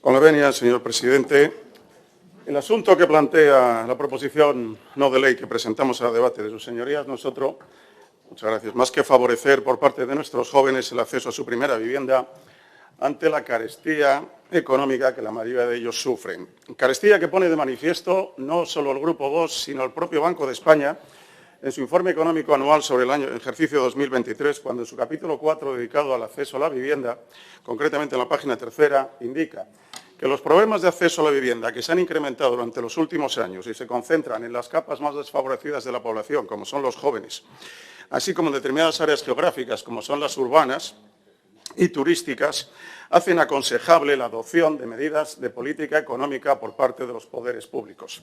Con la venia, señor presidente, el asunto que plantea la proposición no de ley que presentamos a debate de sus señorías, nosotros, muchas gracias, más que favorecer por parte de nuestros jóvenes el acceso a su primera vivienda ante la carestía económica que la mayoría de ellos sufren. Carestía que pone de manifiesto no solo el Grupo Vox, sino el propio Banco de España en su informe económico anual sobre el ejercicio 2023, cuando en su capítulo 4, dedicado al acceso a la vivienda, concretamente en la página 3, indica que los problemas de acceso a la vivienda que se han incrementado durante los últimos años y se concentran en las capas más desfavorecidas de la población, como son los jóvenes, así como en determinadas áreas geográficas, como son las urbanas y turísticas, hacen aconsejable la adopción de medidas de política económica por parte de los poderes públicos.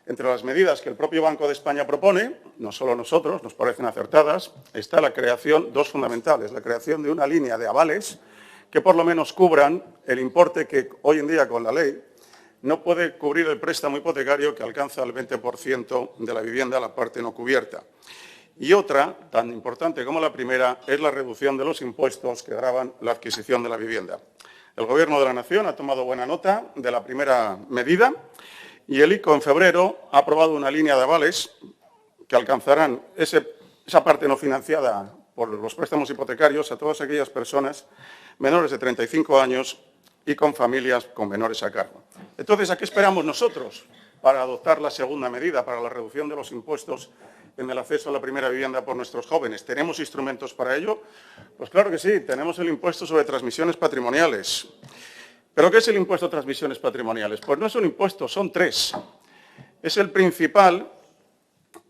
Entre las medidas que el propio Banco de España propone, no solo nosotros, nos parecen acertadas, está la creación, dos fundamentales, la creación de una línea de avales que por lo menos cubran el importe que hoy en día con la ley no puede cubrir el préstamo hipotecario que alcanza el 20% de la vivienda, la parte no cubierta. Y otra, tan importante como la primera, es la reducción de los impuestos que gravan la adquisición de la vivienda. El Gobierno de la Nación ha tomado buena nota de la primera medida y el ICO en febrero ha aprobado una línea de avales que alcanzarán esa parte no financiada por los préstamos hipotecarios a todas aquellas personas menores de 35 años y con familias con menores a cargo. Entonces, ¿a qué esperamos nosotros para adoptar la segunda medida, para la reducción de los impuestos en el acceso a la primera vivienda por nuestros jóvenes? ¿Tenemos instrumentos para ello? Pues claro que sí, tenemos el impuesto sobre transmisiones patrimoniales. ¿Pero qué es el impuesto de transmisiones patrimoniales? Pues no es un impuesto, son tres. Es el principal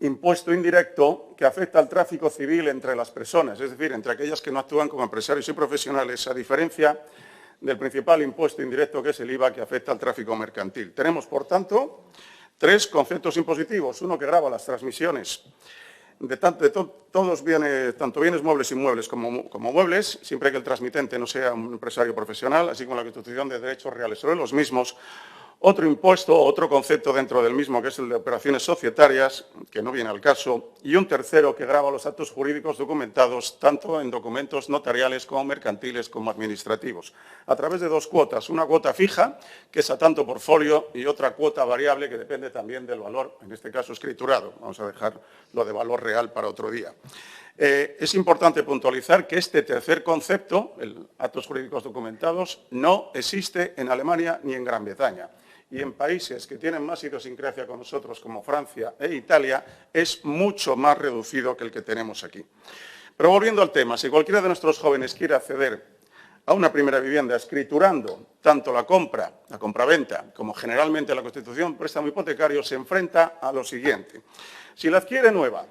impuesto indirecto que afecta al tráfico civil entre las personas, es decir, entre aquellas que no actúan como empresarios y profesionales, a diferencia del principal impuesto indirecto que es el IVA, que afecta al tráfico mercantil. Tenemos, por tanto, tres conceptos impositivos. Uno que grava las transmisiones de todos bienes, tanto bienes muebles e inmuebles como muebles, siempre que el transmitente no sea un empresario profesional, así como la constitución de derechos reales sobre los mismos. Otro impuesto, otro concepto dentro del mismo, que es el de operaciones societarias, que no viene al caso, y un tercero que grava los actos jurídicos documentados, tanto en documentos notariales como mercantiles como administrativos, a través de dos cuotas, una cuota fija, que es a tanto por folio, y otra cuota variable, que depende también del valor, en este caso escriturado. Vamos a dejar lo de valor real para otro día. Es importante puntualizar que este tercer concepto, el actos jurídicos documentados, no existe en Alemania ni en Gran Bretaña. Y en países que tienen más idiosincrasia con nosotros, como Francia e Italia, es mucho más reducido que el que tenemos aquí. Pero volviendo al tema, si cualquiera de nuestros jóvenes quiere acceder a una primera vivienda escriturando tanto la compraventa, como generalmente la constitución préstamo hipotecario, se enfrenta a lo siguiente. Si la adquiere nueva,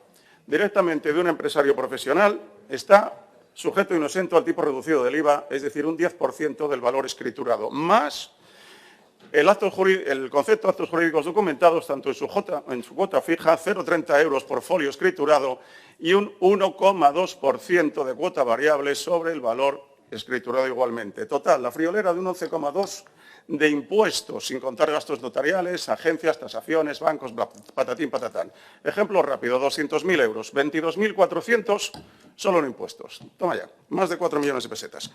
directamente de un empresario profesional, está sujeto y exento al tipo reducido del IVA, es decir, un 10% del valor escriturado, más el concepto de actos jurídicos documentados, tanto en su cuota fija, 0,30 euros por folio escriturado y un 1,2% de cuota variable sobre el valor escriturado igualmente. Total, la friolera de un 11,2% de impuestos, sin contar gastos notariales, agencias, tasaciones, bancos, patatín, patatán. Ejemplo rápido, 200.000 euros, 22.400 solo en impuestos. Toma ya, más de 4 millones de pesetas.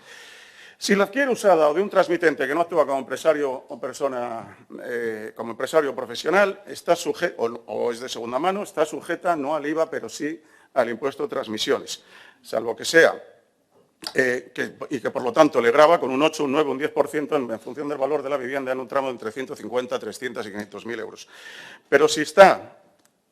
Si la adquiere usada o de un transmitente que no actúa como empresario o persona, como empresario profesional, o es de segunda mano, está sujeta no al IVA, pero sí al impuesto de transmisiones, salvo que sea y que por lo tanto le grava con un 8, un 9, un 10% en función del valor de la vivienda en un tramo de entre 150, 300 y 500.000 euros. Pero si está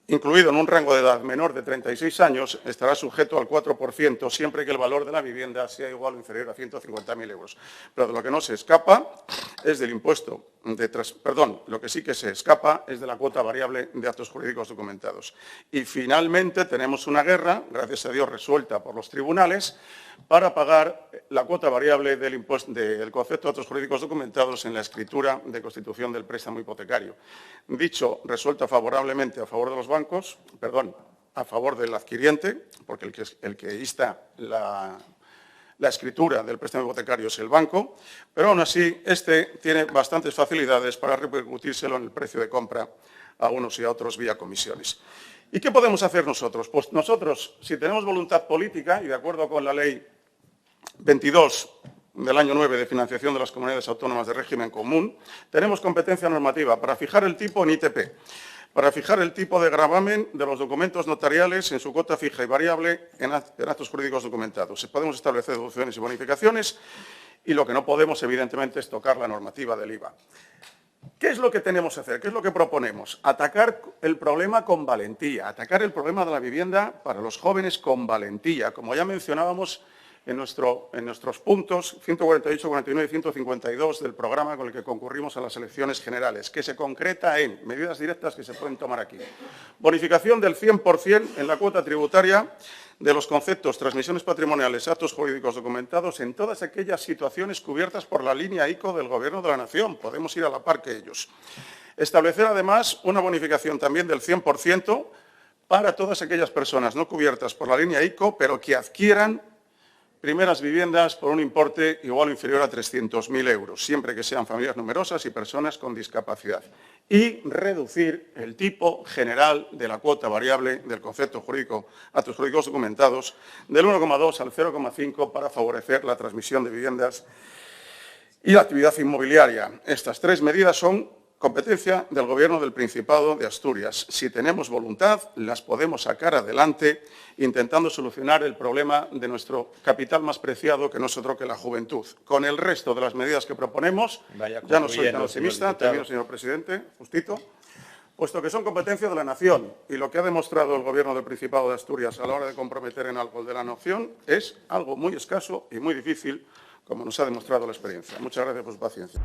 incluido en un rango de edad menor de 36 años, estará sujeto al 4% siempre que el valor de la vivienda sea igual o inferior a 150.000 euros. Pero de lo que no se escapa es del impuesto lo que sí que se escapa es de la cuota variable de actos jurídicos documentados. Y finalmente tenemos una guerra, gracias a Dios resuelta por los tribunales, para pagar la cuota variable del concepto de actos jurídicos documentados en la escritura de constitución del préstamo hipotecario. Dicho resuelta favorablemente a favor de los bancos, a favor del adquiriente, porque el que insta la escritura del préstamo hipotecario es el banco, pero aún así tiene bastantes facilidades para repercutírselo en el precio de compra a unos y a otros vía comisiones. ¿Y qué podemos hacer nosotros? Pues nosotros, si tenemos voluntad política y de acuerdo con la ley 22 del año 9 de financiación de las comunidades autónomas de régimen común, tenemos competencia normativa para fijar el tipo en ITP, para fijar el tipo de gravamen de los documentos notariales en su cuota fija y variable en actos jurídicos documentados. Podemos establecer deducciones y bonificaciones y lo que no podemos, evidentemente, es tocar la normativa del IVA. ¿Qué es lo que tenemos que hacer? ¿Qué es lo que proponemos? Atacar el problema con valentía, atacar el problema de la vivienda para los jóvenes con valentía, como ya mencionábamos en nuestros puntos 148, 49 y 152 del programa con el que concurrimos a las elecciones generales, que se concreta en medidas directas que se pueden tomar aquí. Bonificación del 100% en la cuota tributaria de los conceptos transmisiones patrimoniales, actos jurídicos documentados en todas aquellas situaciones cubiertas por la línea ICO del Gobierno de la Nación. Podemos ir a la par que ellos. Establecer, además, una bonificación también del 100% para todas aquellas personas no cubiertas por la línea ICO, pero que adquieran primeras viviendas por un importe igual o inferior a 300.000 euros, siempre que sean familias numerosas y personas con discapacidad. Y reducir el tipo general de la cuota variable del concepto jurídico, actos jurídicos documentados, del 1,2 al 0,5 para favorecer la transmisión de viviendas y la actividad inmobiliaria. Estas tres medidas son competencia del Gobierno del Principado de Asturias. Si tenemos voluntad, las podemos sacar adelante intentando solucionar el problema de nuestro capital más preciado, que no es otro que la juventud. Con el resto de las medidas que proponemos, ya no soy tan optimista, termino, señor presidente, justito, puesto que son competencia de la Nación y lo que ha demostrado el Gobierno del Principado de Asturias a la hora de comprometer en algo el de la Nación es algo muy escaso y muy difícil, como nos ha demostrado la experiencia. Muchas gracias por su paciencia.